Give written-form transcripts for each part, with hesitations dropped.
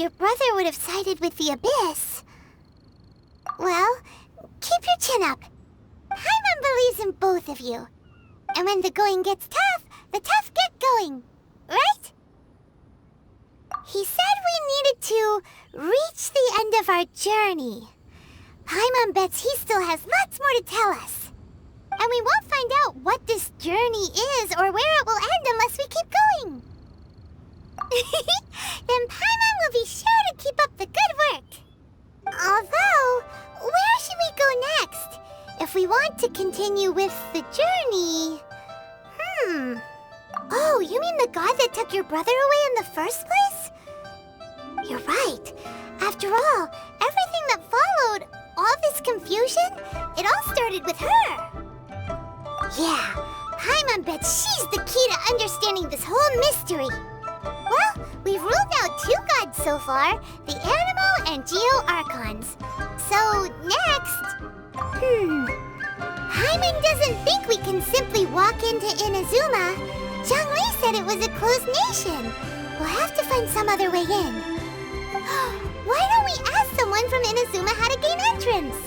your brother would have sided with the Abyss. Well, keep your chin up. Paimon believes in both of you. And when the going gets tough, the tough get going. Right? He said we needed to reach the end of our journey. Paimon bets he still has lots more to tell us. And we won't find out what this journey is or where it will end unless we keep going. Then Paimon will be sure to keep up the good work. Although, where should we go next? If we want to continue with the journey... Oh, you mean the god that took your brother away in the first place? You're right. After all, everything that followed, all this confusion, it all started with her. Yeah, Paimon bets she's the key to understanding this whole mystery. Well, we've ruled out 2 gods so far, the Animo and Geo Archons. So, next... Paimon doesn't think we can simply walk into Inazuma. Zhongli said it was a closed nation. We'll have to find some other way in. Why don't we ask someone from Inazuma how to gain entrance?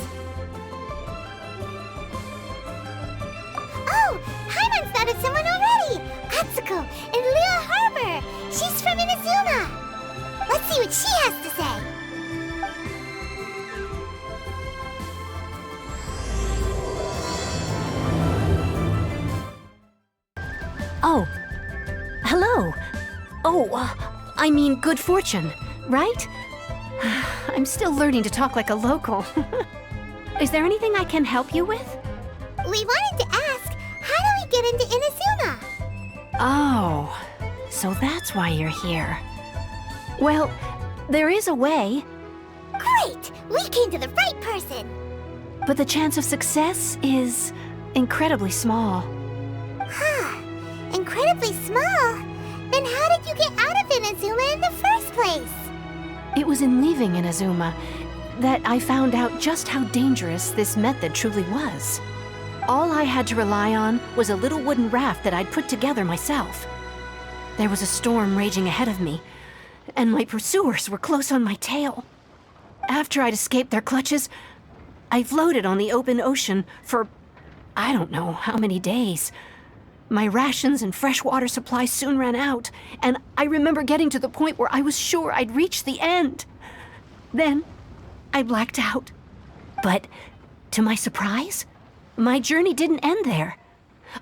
Oh, Paimon's thought of someone already! Atsuko in Liyue Harbor! She's from Inazuma! Let's see what she has to say! Oh, hello. Oh, I mean good fortune, right? I'm still learning to talk like a local. Is there anything I can help you with? We wanted to ask, how do we get into Inazuma? Oh, so that's why you're here. Well, there is a way. Great! We came to the right person! But the chance of success is incredibly small. Huh. Incredibly small? Then how did you get out of Inazuma in the first place? It was in leaving Inazuma that I found out just how dangerous this method truly was. All I had to rely on was a little wooden raft that I'd put together myself. There was a storm raging ahead of me, and my pursuers were close on my tail. After I'd escaped their clutches, I floated on the open ocean for I don't know how many days. My rations and fresh water supply soon ran out, and I remember getting to the point where I was sure I'd reached the end. Then, I blacked out. But, to my surprise, my journey didn't end there.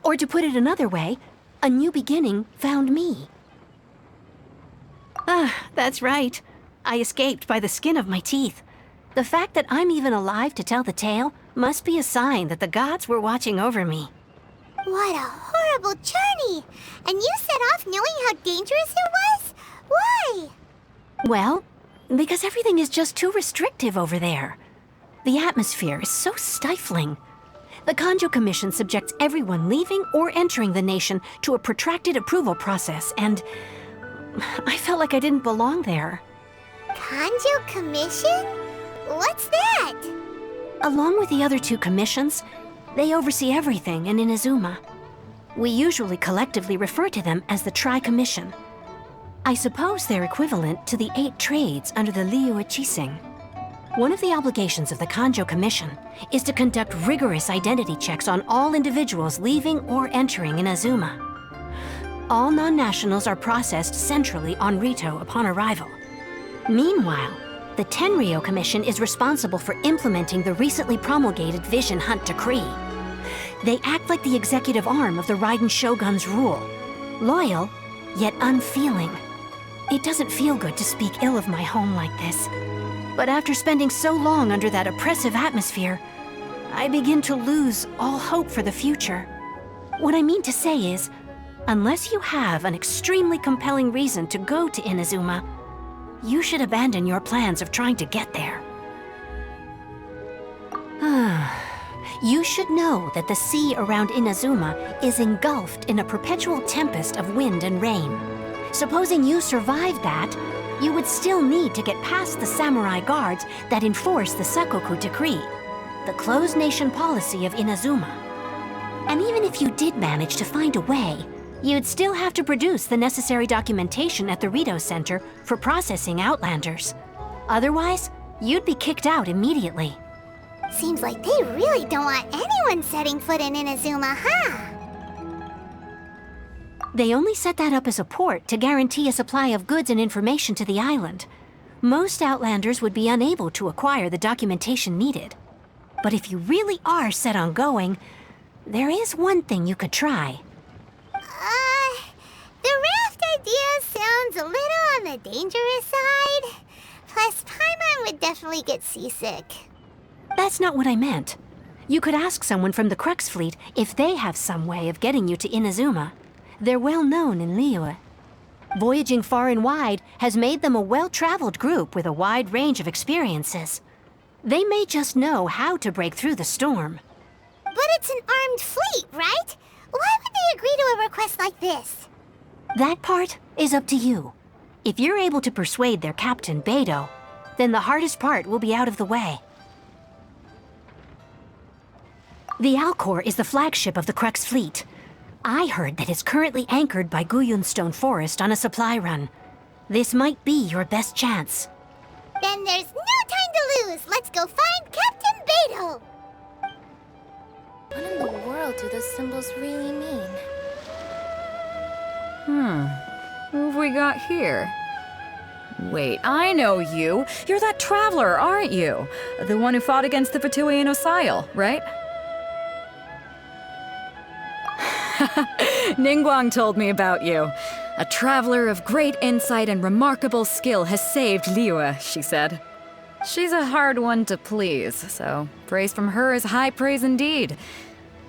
Or to put it another way, a new beginning found me. That's right. I escaped by the skin of my teeth. The fact that I'm even alive to tell the tale must be a sign that the gods were watching over me. What a horrible journey! And you set off knowing how dangerous it was? Why? Well, because everything is just too restrictive over there. The atmosphere is so stifling. The Kanjo Commission subjects everyone leaving or entering the nation to a protracted approval process, and I felt like I didn't belong there. Kanjo Commission? What's that? Along with the other 2 commissions, they oversee everything in Inazuma. We usually collectively refer to them as the Tri-Commission. I suppose they're equivalent to the 8 trades under the Liyue Chising. One of the obligations of the Kanjo Commission is to conduct rigorous identity checks on all individuals leaving or entering Inazuma. All non-nationals are processed centrally on Rito upon arrival. Meanwhile, the Tenryo Commission is responsible for implementing the recently promulgated Vision Hunt Decree. They act like the executive arm of the Raiden Shogun's rule. Loyal, yet unfeeling. It doesn't feel good to speak ill of my home like this. But after spending so long under that oppressive atmosphere, I begin to lose all hope for the future. What I mean to say is, unless you have an extremely compelling reason to go to Inazuma, you should abandon your plans of trying to get there. You should know that the sea around Inazuma is engulfed in a perpetual tempest of wind and rain. Supposing you survived that, you would still need to get past the samurai guards that enforce the Sakoku Decree, the closed nation policy of Inazuma. And even if you did manage to find a way, You'd still have to produce the necessary documentation at the Rito Center for processing Outlanders. Otherwise, you'd be kicked out immediately. Seems like they really don't want anyone setting foot in Inazuma, huh? They only set that up as a port to guarantee a supply of goods and information to the island. Most Outlanders would be unable to acquire the documentation needed. But if you really are set on going, there is one thing you could try. The raft idea sounds a little on the dangerous side. Plus, Paimon would definitely get seasick. That's not what I meant. You could ask someone from the Crux fleet if they have some way of getting you to Inazuma. They're well known in Liyue. Voyaging far and wide has made them a well-traveled group with a wide range of experiences. They may just know how to break through the storm. But it's an armed fleet, right? Why would they agree to a request like this? That part is up to you. If you're able to persuade their captain, Beidou, then the hardest part will be out of the way. The Alcor is the flagship of the Crux fleet. I heard that it's currently anchored by Guyunstone Forest on a supply run. This might be your best chance. Then there's no time to lose. Let's go find Captain Beidou. What in the world do those symbols really mean? Who have we got here? Wait, I know you. You're that traveler, aren't you? The one who fought against the Fatui and Osile, right? Ningguang told me about you. A traveler of great insight and remarkable skill has saved Liyue, she said. She's a hard one to please, so praise from her is high praise indeed.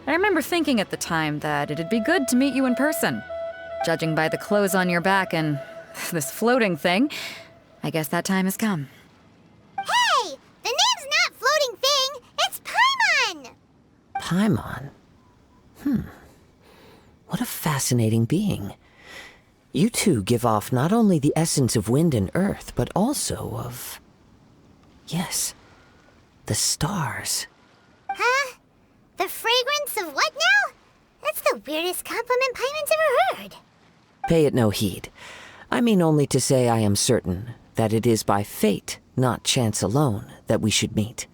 I remember thinking at the time that it'd be good to meet you in person. Judging by the clothes on your back and this floating thing, I guess that time has come. Hey! The name's not Floating Thing, it's Paimon! Paimon? What a fascinating being. You two give off not only the essence of wind and earth, but also of... yes, the stars. Huh? The fragrance of what now? That's the weirdest compliment Paimon's ever heard. Pay it no heed. I mean only to say I am certain that it is by fate, not chance alone, that we should meet.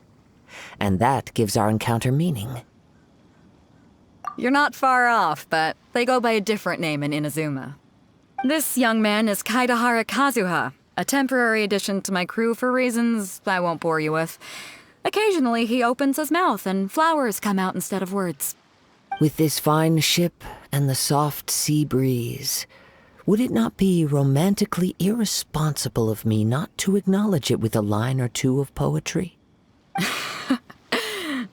And that gives our encounter meaning. You're not far off, but they go by a different name in Inazuma. This young man is Kaidahara Kazuha, a temporary addition to my crew for reasons I won't bore you with. Occasionally he opens his mouth and flowers come out instead of words. With this fine ship and the soft sea breeze, would it not be romantically irresponsible of me not to acknowledge it with a line or two of poetry?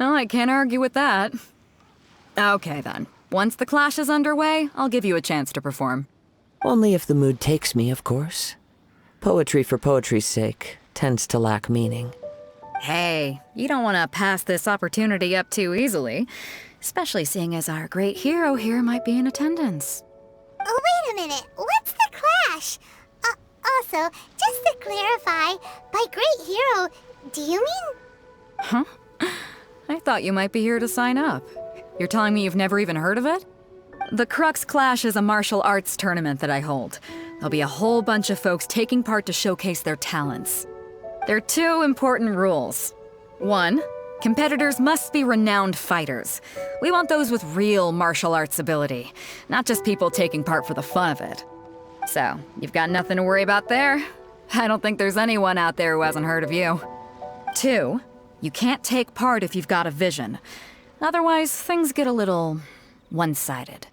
No, I can't argue with that. Okay then. Once the clash is underway, I'll give you a chance to perform. Only if the mood takes me, of course. Poetry for poetry's sake tends to lack meaning. Hey, you don't want to pass this opportunity up too easily, especially seeing as our great hero here might be in attendance. Oh, wait a minute. What's the clash? Also, just to clarify, by great hero, do you mean... Huh? I thought you might be here to sign up. You're telling me you've never even heard of it? The Crux Clash is a martial arts tournament that I hold. There'll be a whole bunch of folks taking part to showcase their talents. There are two important rules. One, competitors must be renowned fighters. We want those with real martial arts ability, not just people taking part for the fun of it. So, you've got nothing to worry about there. I don't think there's anyone out there who hasn't heard of you. Two, you can't take part if you've got a vision. Otherwise, things get a little one-sided.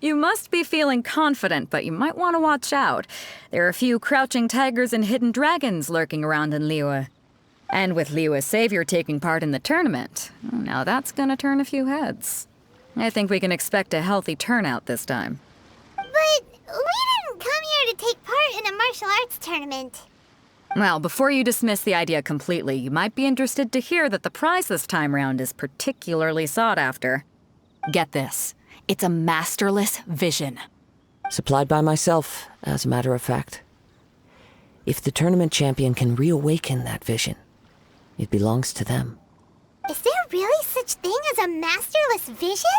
You must be feeling confident, but you might want to watch out. There are a few crouching tigers and hidden dragons lurking around in Liyue. And with Liyue's savior taking part in the tournament, now that's gonna turn a few heads. I think we can expect a healthy turnout this time. But we didn't come here to take part in a martial arts tournament. Well, before you dismiss the idea completely, you might be interested to hear that the prize this time round is particularly sought after. Get this. It's a masterless vision. Supplied by myself, as a matter of fact. If the tournament champion can reawaken that vision, it belongs to them. Is there really such thing as a masterless vision?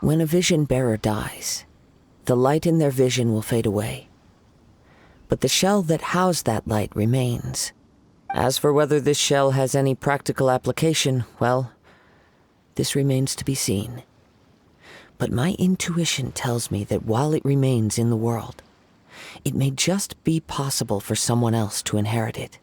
When a vision bearer dies, the light in their vision will fade away. But the shell that housed that light remains. As for whether this shell has any practical application, well, this remains to be seen. But my intuition tells me that while it remains in the world, it may just be possible for someone else to inherit it.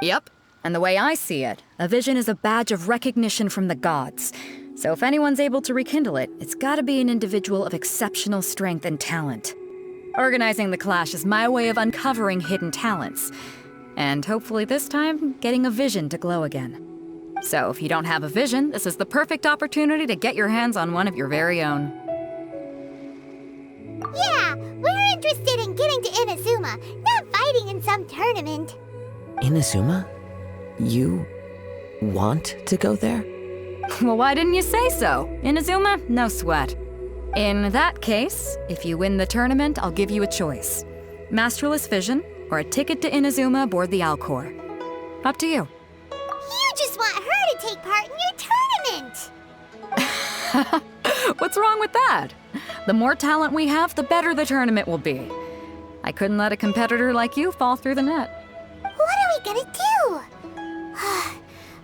Yep. And the way I see it, a vision is a badge of recognition from the gods. So if anyone's able to rekindle it, it's gotta be an individual of exceptional strength and talent. Organizing the clash is my way of uncovering hidden talents. And hopefully this time, getting a vision to glow again. So if you don't have a vision, this is the perfect opportunity to get your hands on one of your very own. Yeah, we're interested in getting to Inazuma, not fighting in some tournament. Inazuma? You want to go there? Well, why didn't you say so? Inazuma? No sweat. In that case, if you win the tournament, I'll give you a choice. Masterless Vision, or a ticket to Inazuma aboard the Alcor. Up to you. You just want her to take part in your tournament! What's wrong with that? The more talent we have, the better the tournament will be. I couldn't let a competitor like you fall through the net. What are we gonna do?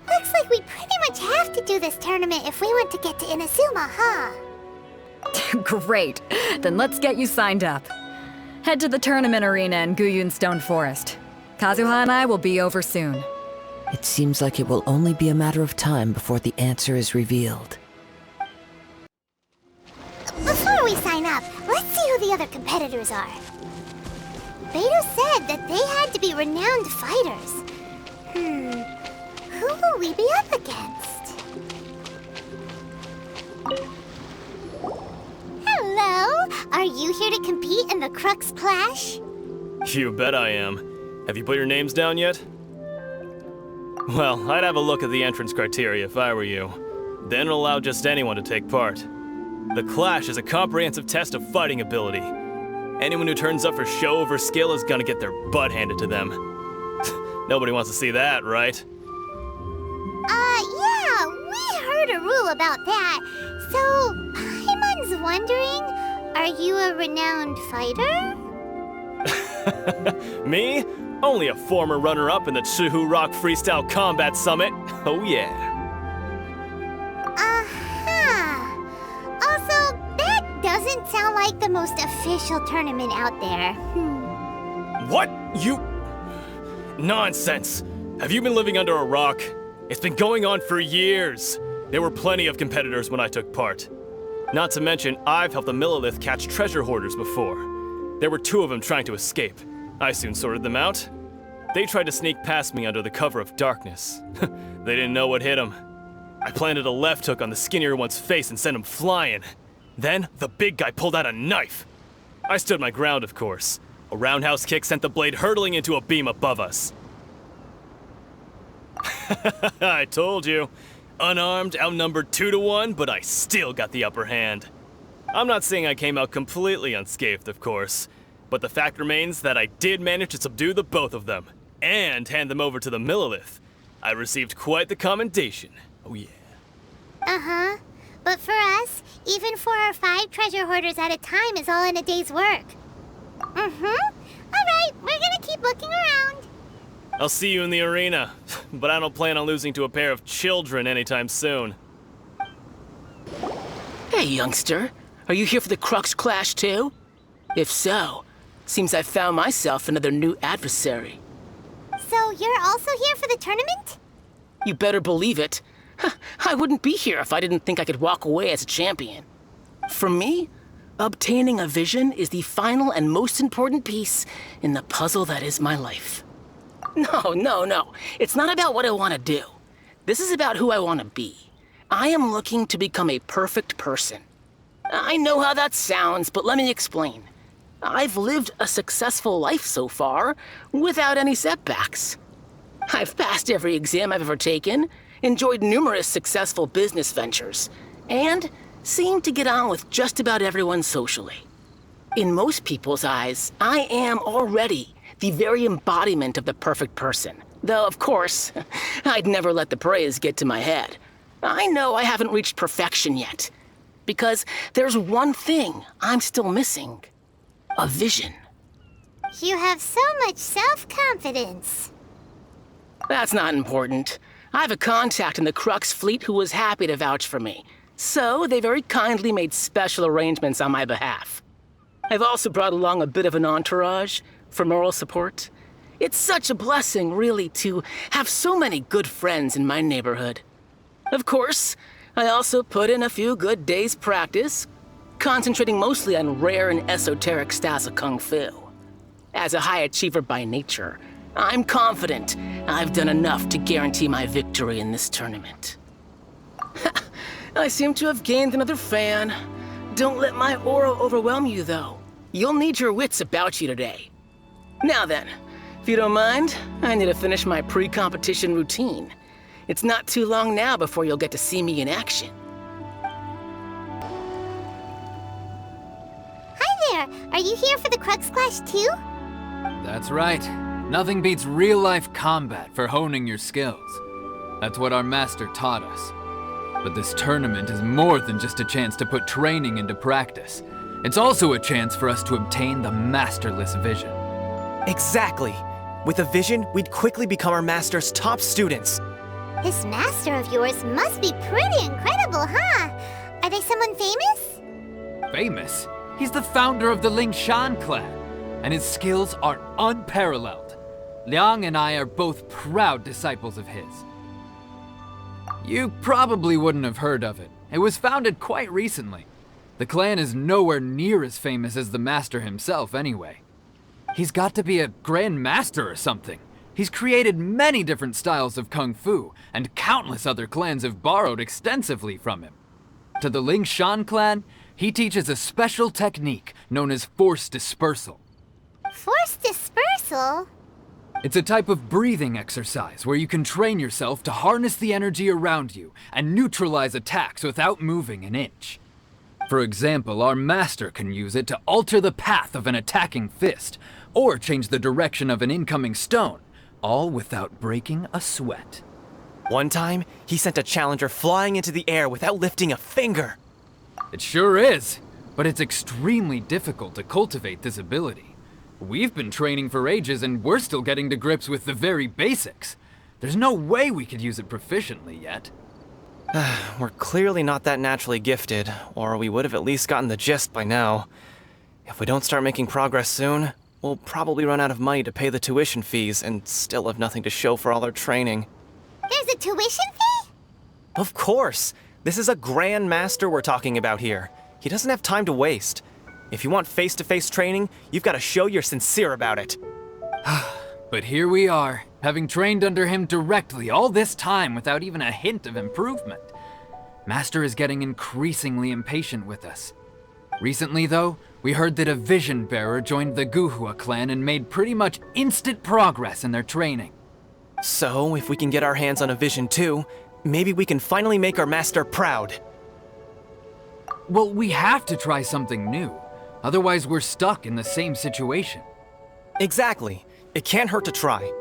Looks like we pretty much have to do this tournament if we want to get to Inazuma, huh? Great. Then let's get you signed up. Head to the tournament arena in Guyun Stone Forest. Kazuha and I will be over soon. It seems like it will only be a matter of time before the answer is revealed. Before we sign up, let's see who the other competitors are. Beto said that they had to be renowned fighters. Who will we be up against? Hello! Are you here to compete in the Crux Clash? You bet I am. Have you put your names down yet? Well, I'd have a look at the entrance criteria if I were you. Then it'll allow just anyone to take part. The Clash is a comprehensive test of fighting ability. Anyone who turns up for show over skill is gonna get their butt handed to them. Nobody wants to see that, right? Yeah, we heard a rule about that. So, Paimon's wondering, are you a renowned fighter? Me? Only a former runner-up in the Chihu Rock Freestyle Combat Summit. Oh yeah. Also, that doesn't sound like the most official tournament out there. What? You... Nonsense. Have you been living under a rock? It's been going on for years. There were plenty of competitors when I took part. Not to mention, I've helped the Millilith catch treasure hoarders before. There were 2 of them trying to escape. I soon sorted them out. They tried to sneak past me under the cover of darkness. They didn't know what hit them. I planted a left hook on the skinnier one's face and sent him flying. Then, the big guy pulled out a knife. I stood my ground, of course. A roundhouse kick sent the blade hurtling into a beam above us. I told you. Unarmed, outnumbered 2 to 1, but I still got the upper hand. I'm not saying I came out completely unscathed, of course, but the fact remains that I did manage to subdue the both of them, and hand them over to the Millilith. I received quite the commendation. Oh yeah. Uh-huh. But for us, even 4 or 5 treasure hoarders at a time is all in a day's work. Alright, we're gonna keep looking around. I'll see you in the arena, but I don't plan on losing to a pair of children anytime soon. Hey, youngster. Are you here for the Crux Clash too? If so, seems I've found myself another new adversary. So you're also here for the tournament? You better believe it. I wouldn't be here if I didn't think I could walk away as a champion. For me, obtaining a vision is the final and most important piece in the puzzle that is my life. No. It's not about what I want to do. This is about who I want to be. I am looking to become a perfect person. I know how that sounds, but let me explain. I've lived a successful life so far, without any setbacks. I've passed every exam I've ever taken, enjoyed numerous successful business ventures, and seem to get on with just about everyone socially. In most people's eyes, I am already the very embodiment of the perfect person. Though, of course, I'd never let the praise get to my head. I know I haven't reached perfection yet. because there's one thing I'm still missing. A vision. You have so much self-confidence. That's not important. I have a contact in the Crux fleet who was happy to vouch for me. So they very kindly made special arrangements on my behalf. I've also brought along a bit of an entourage for moral support. It's such a blessing, really, to have so many good friends in my neighborhood. Of course, I also put in a few good days' practice, concentrating mostly on rare and esoteric styles of Kung Fu. As a high achiever by nature, I'm confident I've done enough to guarantee my victory in this tournament. I seem to have gained another fan. Don't let my aura overwhelm you, though. You'll need your wits about you today. Now then, if you don't mind, I need to finish my pre-competition routine. It's not too long now before you'll get to see me in action. Hi there! Are you here for the Crux Clash too? That's right. Nothing beats real-life combat for honing your skills. That's what our master taught us. But this tournament is more than just a chance to put training into practice. It's also a chance for us to obtain the masterless vision. Exactly. With a vision, we'd quickly become our master's top students. This master of yours must be pretty incredible, huh? Are they someone famous? Famous? He's the founder of the Lingshan clan, and his skills are unparalleled. Liang and I are both proud disciples of his. You probably wouldn't have heard of it. It was founded quite recently. The clan is nowhere near as famous as the master himself anyway. He's got to be a grand master or something. He's created many different styles of Kung Fu, and countless other clans have borrowed extensively from him. To the Lingshan clan, he teaches a special technique known as force dispersal. Force dispersal? It's a type of breathing exercise where you can train yourself to harness the energy around you and neutralize attacks without moving an inch. For example, our master can use it to alter the path of an attacking fist, or change the direction of an incoming stone, all without breaking a sweat. One time, he sent a challenger flying into the air without lifting a finger. It sure is, but it's extremely difficult to cultivate this ability. We've been training for ages and we're still getting to grips with the very basics. There's no way we could use it proficiently yet. We're clearly not that naturally gifted, or we would have at least gotten the gist by now. If we don't start making progress soon, we'll probably run out of money to pay the tuition fees and still have nothing to show for all our training. There's a tuition fee? Of course! This is a Grand Master we're talking about here. He doesn't have time to waste. If you want face-to-face training, you've got to show you're sincere about it. But here we are, having trained under him directly all this time without even a hint of improvement. Master is getting increasingly impatient with us. Recently, though, we heard that a vision bearer joined the Guhua clan and made pretty much instant progress in their training. So, if we can get our hands on a vision too, maybe we can finally make our master proud. Well, we have to try something new. Otherwise, we're stuck in the same situation. Exactly. It can't hurt to try.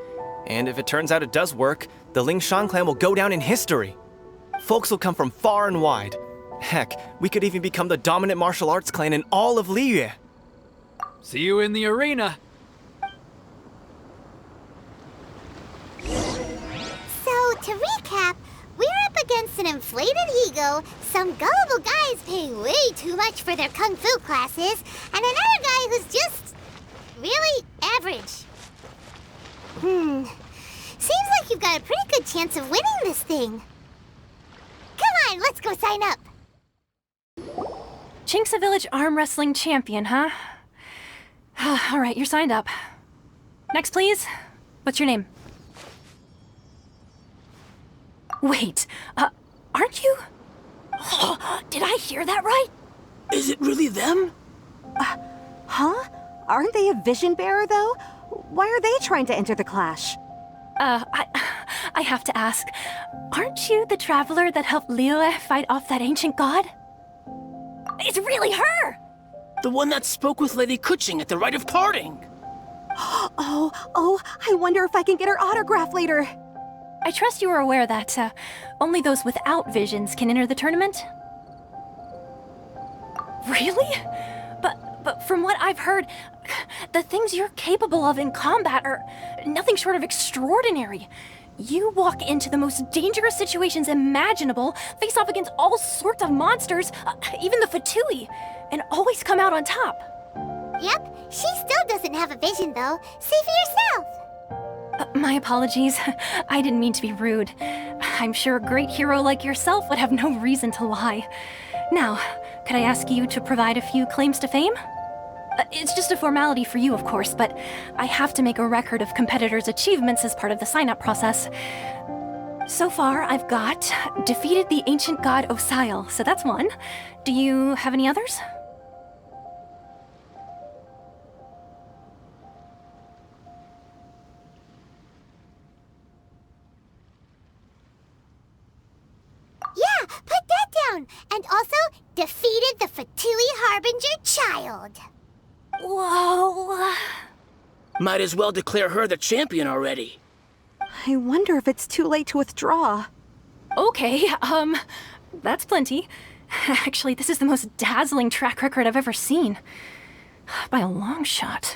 And if it turns out it does work, the Lingshan clan will go down in history. Folks will come from far and wide. Heck, we could even become the dominant martial arts clan in all of Liyue. See you in the arena. So, to recap, we're up against an inflated ego, some gullible guys paying way too much for their kung fu classes, and another guy who's just really average. Seems like you've got a pretty good chance of winning this thing. Come on, let's go sign up. Chinksa Village Arm Wrestling Champion, huh? All right, you're signed up. Next, please. What's your name? Wait, aren't you? Did I hear that right? Is it really them? Huh? Aren't they a vision bearer, though? Why are they trying to enter the clash? I have to ask, aren't you the traveler that helped Liyue fight off that ancient god? It's really her! The one that spoke with Lady Kuching at the rite of parting. Oh, I wonder if I can get her autograph later. I trust you are aware that only those without visions can enter the tournament? Really? But from what I've heard, the things you're capable of in combat are nothing short of extraordinary. You walk into the most dangerous situations imaginable, face off against all sorts of monsters, even the Fatui, and always come out on top. Yep, she still doesn't have a vision though. See for yourself. My apologies. I didn't mean to be rude. I'm sure a great hero like yourself would have no reason to lie. Now, could I ask you to provide a few claims to fame? It's just a formality for you, of course, but I have to make a record of competitors' achievements as part of the sign-up process. So far, I've got defeated the ancient god Osile, so that's one. Do you have any others? Yeah, put that down. And also, defeated the Fatui Harbinger child. Whoa. Might as well declare her the champion already. I wonder if it's too late to withdraw. Okay, that's plenty. Actually, this is the most dazzling track record I've ever seen. By a long shot.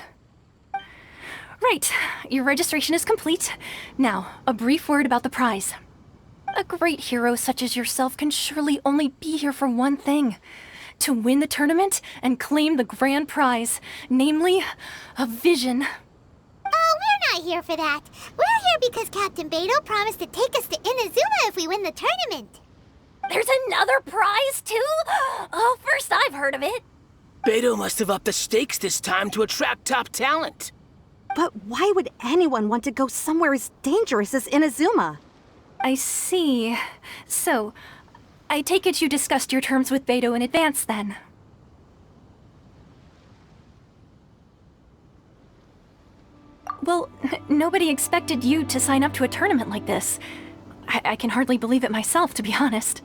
Right, your registration is complete. Now, a brief word about the prize. A great hero such as yourself can surely only be here for one thing. To win the tournament and claim the grand prize, namely, a vision. Oh, we're not here for that. We're here because Captain Beto promised to take us to Inazuma if we win the tournament. There's another prize, too? Oh, first I've heard of it. Beto must have upped the stakes this time to attract top talent. But why would anyone want to go somewhere as dangerous as Inazuma? I see. So, I take it you discussed your terms with Beto in advance, then? Well, nobody expected you to sign up to a tournament like this. I can hardly believe it myself, to be honest.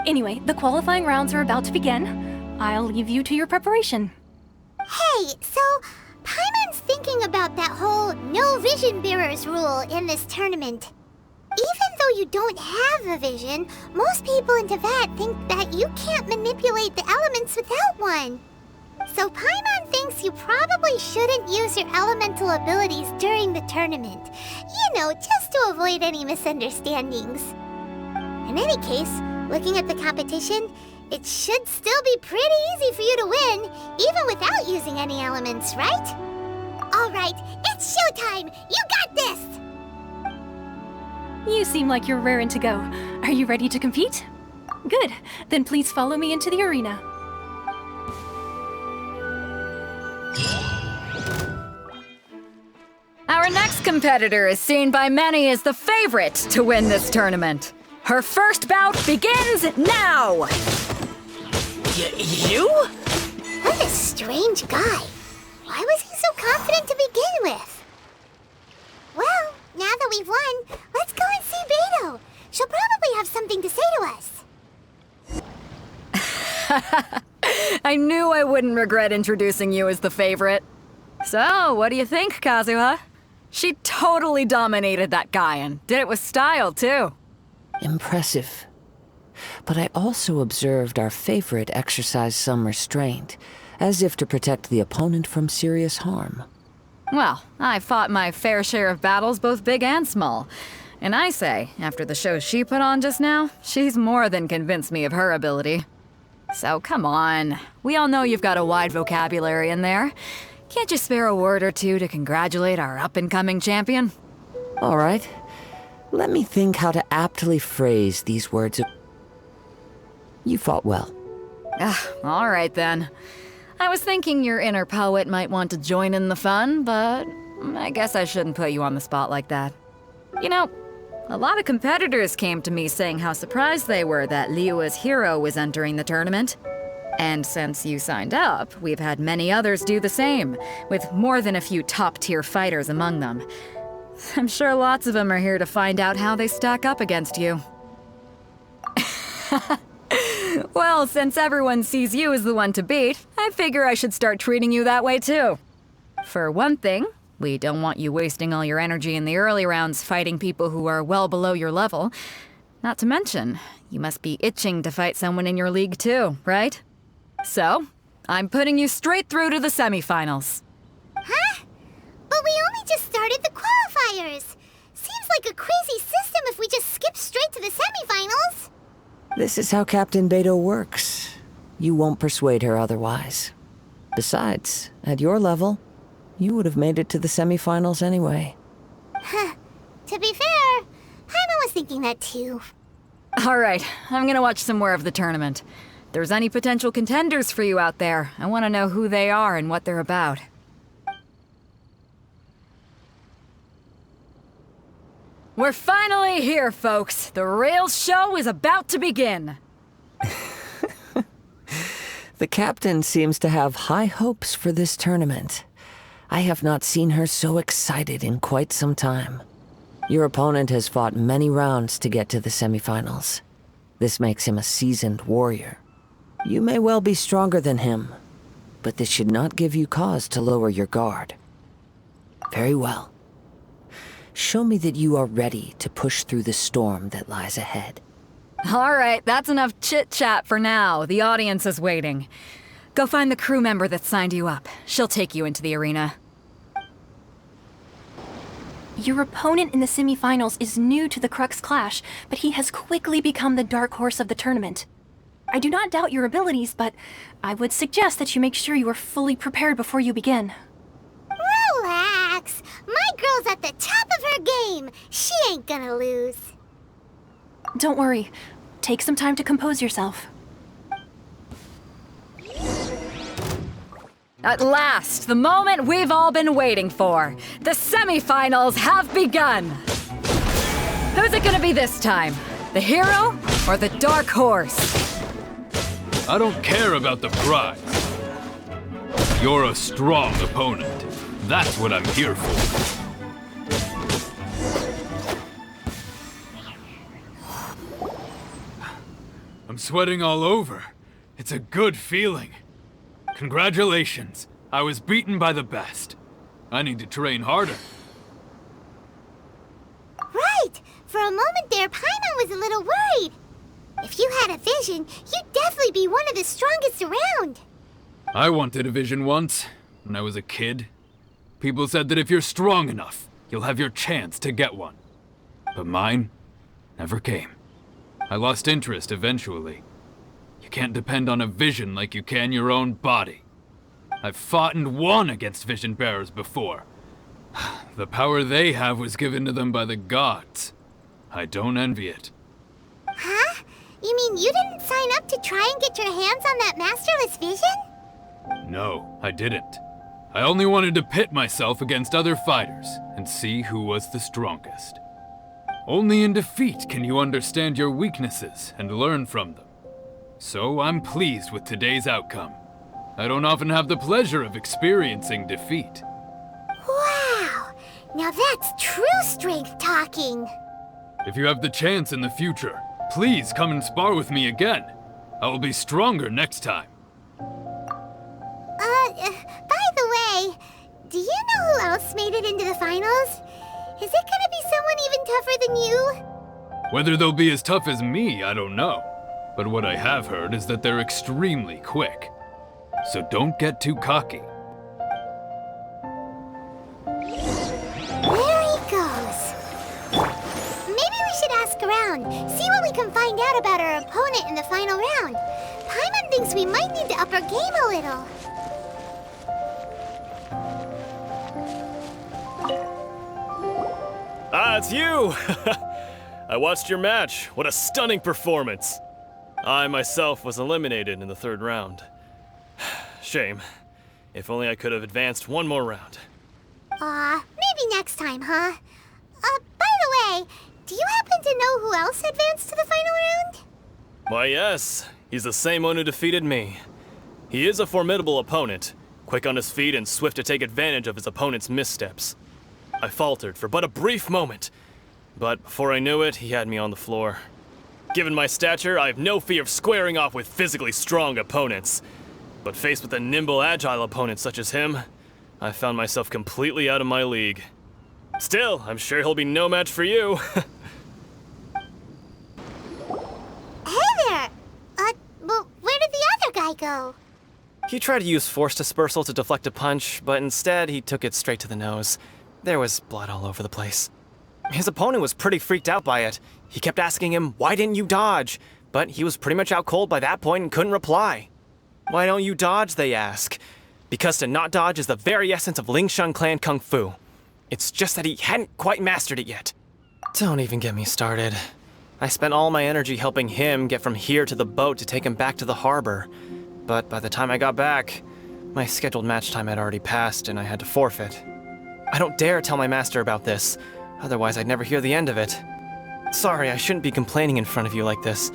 Anyway, the qualifying rounds are about to begin. I'll leave you to your preparation. Hey, so Paimon's thinking about that whole no vision bearers rule in this tournament. Even though you don't have a vision, most people in Teyvat think that you can't manipulate the elements without one. So Paimon thinks you probably shouldn't use your elemental abilities during the tournament. You know, just to avoid any misunderstandings. In any case, looking at the competition, it should still be pretty easy for you to win, even without using any elements, right? Alright, it's showtime! You got this! You seem like you're raring to go. Are you ready to compete? Good. Then please follow me into the arena. Our next competitor is seen by many as the favorite to win this tournament. Her first bout begins now! You? What a strange guy. Why was he so confident to begin with? Well, now that we've won, let's go and see Beto. She'll probably have something to say to us. I knew I wouldn't regret introducing you as the favorite. So, what do you think, Kazuha? She totally dominated that guy and did it with style, too. Impressive. But I also observed our favorite exercise some restraint, as if to protect the opponent from serious harm. Well, I fought my fair share of battles, both big and small. And I say, after the show she put on just now, she's more than convinced me of her ability. So come on. We all know you've got a wide vocabulary in there. Can't you spare a word or two to congratulate our up-and-coming champion? All right. Let me think how to aptly phrase these words. You fought well. All right then. I was thinking your inner poet might want to join in the fun, but I guess I shouldn't put you on the spot like that. You know, a lot of competitors came to me saying how surprised they were that Liyue's hero was entering the tournament. And since you signed up, we've had many others do the same, with more than a few top-tier fighters among them. I'm sure lots of them are here to find out how they stack up against you. Well, since everyone sees you as the one to beat, I figure I should start treating you that way too. For one thing, we don't want you wasting all your energy in the early rounds fighting people who are well below your level. Not to mention, you must be itching to fight someone in your league too, right? So, I'm putting you straight through to the semifinals. Huh? But we only just started the qualifiers. Seems like a crazy system if we just skip straight to the semifinals. This is how Captain Beto works. You won't persuade her otherwise. Besides, at your level, you would have made it to the semifinals anyway. To be fair, Paimon was thinking that too. All right, I'm gonna watch some more of the tournament. If there's any potential contenders for you out there, I want to know who they are and what they're about. We're finally here, folks. The Rails show is about to begin. The captain seems to have high hopes for this tournament. I have not seen her so excited in quite some time. Your opponent has fought many rounds to get to the semifinals. This makes him a seasoned warrior. You may well be stronger than him, but this should not give you cause to lower your guard. Very well. Show me that you are ready to push through the storm that lies ahead. All right, that's enough chit-chat for now. The audience is waiting. Go find the crew member that signed you up. She'll take you into the arena. Your opponent in the semifinals is new to the Crux Clash, but he has quickly become the dark horse of the tournament. I do not doubt your abilities, but I would suggest that you make sure you are fully prepared before you begin. Relax. My girl's at the top of her game. She ain't gonna lose. Don't worry. Take some time to compose yourself. At last, the moment we've all been waiting for. The semifinals have begun. Who's it gonna be this time? The hero or the dark horse? I don't care about the prize. You're a strong opponent. That's what I'm here for. I'm sweating all over. It's a good feeling. Congratulations. I was beaten by the best. I need to train harder. Right. For a moment there, Paimon was a little worried. If you had a vision, you'd definitely be one of the strongest around. I wanted a vision once, when I was a kid. People said that if you're strong enough, you'll have your chance to get one. But mine never came. I lost interest eventually. You can't depend on a vision like you can your own body. I've fought and won against vision bearers before. The power they have was given to them by the gods. I don't envy it. Huh? You mean you didn't sign up to try and get your hands on that masterless vision? No, I didn't. I only wanted to pit myself against other fighters and see who was the strongest. Only in defeat can you understand your weaknesses and learn from them. So I'm pleased with today's outcome. I don't often have the pleasure of experiencing defeat. Wow! Now that's true strength talking. If you have the chance in the future, please come and spar with me again. I will be stronger next time. By the way, do you know who else made it into the finals? Is it gonna be someone even tougher than you? Whether they'll be as tough as me, I don't know. But what I have heard is that they're extremely quick. So don't get too cocky. There he goes. Maybe we should ask around, see what we can find out about our opponent in the final round. Paimon thinks we might need to up our game a little. Ah, it's you! I watched your match. What a stunning performance. I myself was eliminated in the third round. Shame. If only I could have advanced one more round. Maybe next time, huh? By the way, do you happen to know who else advanced to the final round? Why, yes. He's the same one who defeated me. He is a formidable opponent, quick on his feet and swift to take advantage of his opponent's missteps. I faltered for but a brief moment, but before I knew it, he had me on the floor. Given my stature, I have no fear of squaring off with physically strong opponents. But faced with a nimble, agile opponent such as him, I found myself completely out of my league. Still, I'm sure he'll be no match for you. Hey there! Well, where did the other guy go? He tried to use force dispersal to deflect a punch, but instead he took it straight to the nose. There was blood all over the place. His opponent was pretty freaked out by it. He kept asking him, "Why didn't you dodge?" But he was pretty much out cold by that point and couldn't reply. "Why don't you dodge?" they ask. Because to not dodge is the very essence of Lingshan clan kung fu. It's just that he hadn't quite mastered it yet. Don't even get me started. I spent all my energy helping him get from here to the boat to take him back to the harbor. But by the time I got back, my scheduled match time had already passed and I had to forfeit. I don't dare tell my master about this, otherwise I'd never hear the end of it. Sorry, I shouldn't be complaining in front of you like this.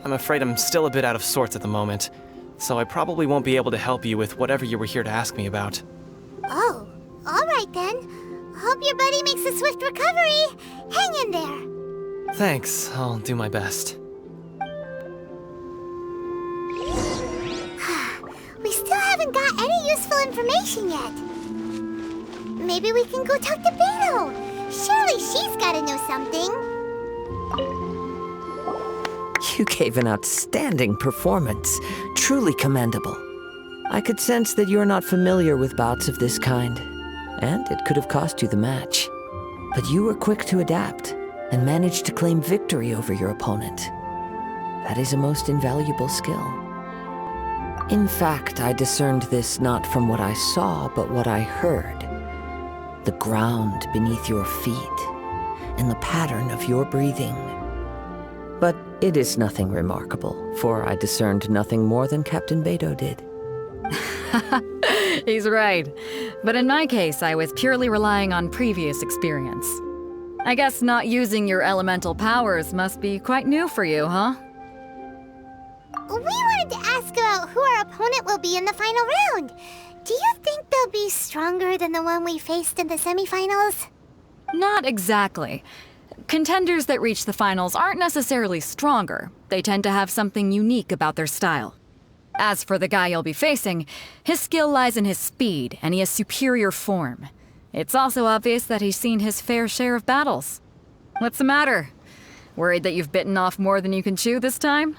I'm afraid I'm still a bit out of sorts at the moment, so I probably won't be able to help you with whatever you were here to ask me about. Oh, all right then. Hope your buddy makes a swift recovery. Hang in there. Thanks, I'll do my best. We still haven't got any useful information yet. Maybe we can go talk to Beto. Surely she's gotta know something. You gave an outstanding performance. Truly commendable. I could sense that you're not familiar with bouts of this kind, and it could have cost you the match. But you were quick to adapt, and managed to claim victory over your opponent. That is a most invaluable skill. In fact, I discerned this not from what I saw, but what I heard. The ground beneath your feet, and the pattern of your breathing. But it is nothing remarkable, for I discerned nothing more than Captain Beto did. He's right. But in my case, I was purely relying on previous experience. I guess not using your elemental powers must be quite new for you, huh? We wanted to ask about who our opponent will be in the final round. Do you think they'll be stronger than the one we faced in the semifinals? Not exactly. Contenders that reach the finals aren't necessarily stronger. They tend to have something unique about their style. As for the guy you'll be facing, his skill lies in his speed, and he has superior form. It's also obvious that he's seen his fair share of battles. What's the matter? Worried that you've bitten off more than you can chew this time?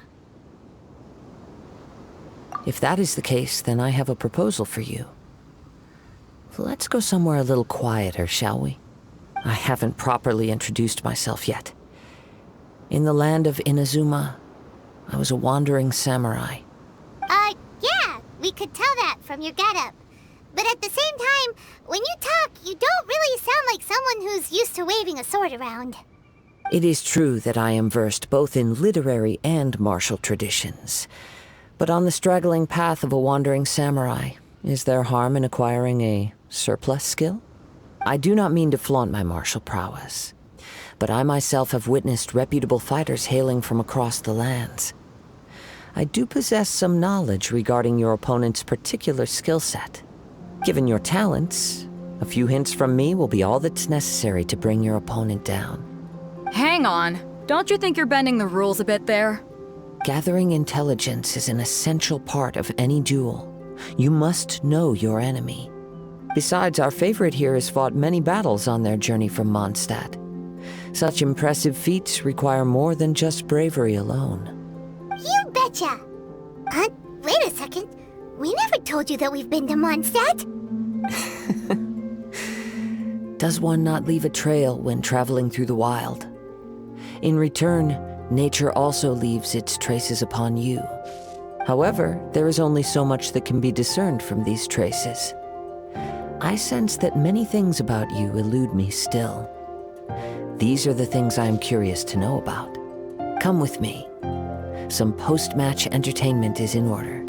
If that is the case, then I have a proposal for you. Let's go somewhere a little quieter, shall we? I haven't properly introduced myself yet. In the land of Inazuma, I was a wandering samurai. Yeah, we could tell that from your getup. But at the same time, when you talk, you don't really sound like someone who's used to waving a sword around. It is true that I am versed both in literary and martial traditions. But on the straggling path of a wandering samurai, is there harm in acquiring a surplus skill? I do not mean to flaunt my martial prowess, but I myself have witnessed reputable fighters hailing from across the lands. I do possess some knowledge regarding your opponent's particular skill set. Given your talents, a few hints from me will be all that's necessary to bring your opponent down. Hang on. Don't you think you're bending the rules a bit there? Gathering intelligence is an essential part of any duel. You must know your enemy. Besides, our favorite here has fought many battles on their journey from Mondstadt. Such impressive feats require more than just bravery alone. You betcha! Wait a second. We never told you that we've been to Mondstadt. Does one not leave a trail when traveling through the wild? In return, nature also leaves its traces upon you. However, there is only so much that can be discerned from these traces. I sense that many things about you elude me still. These are the things I am curious to know about. Come with me. Some post-match entertainment is in order.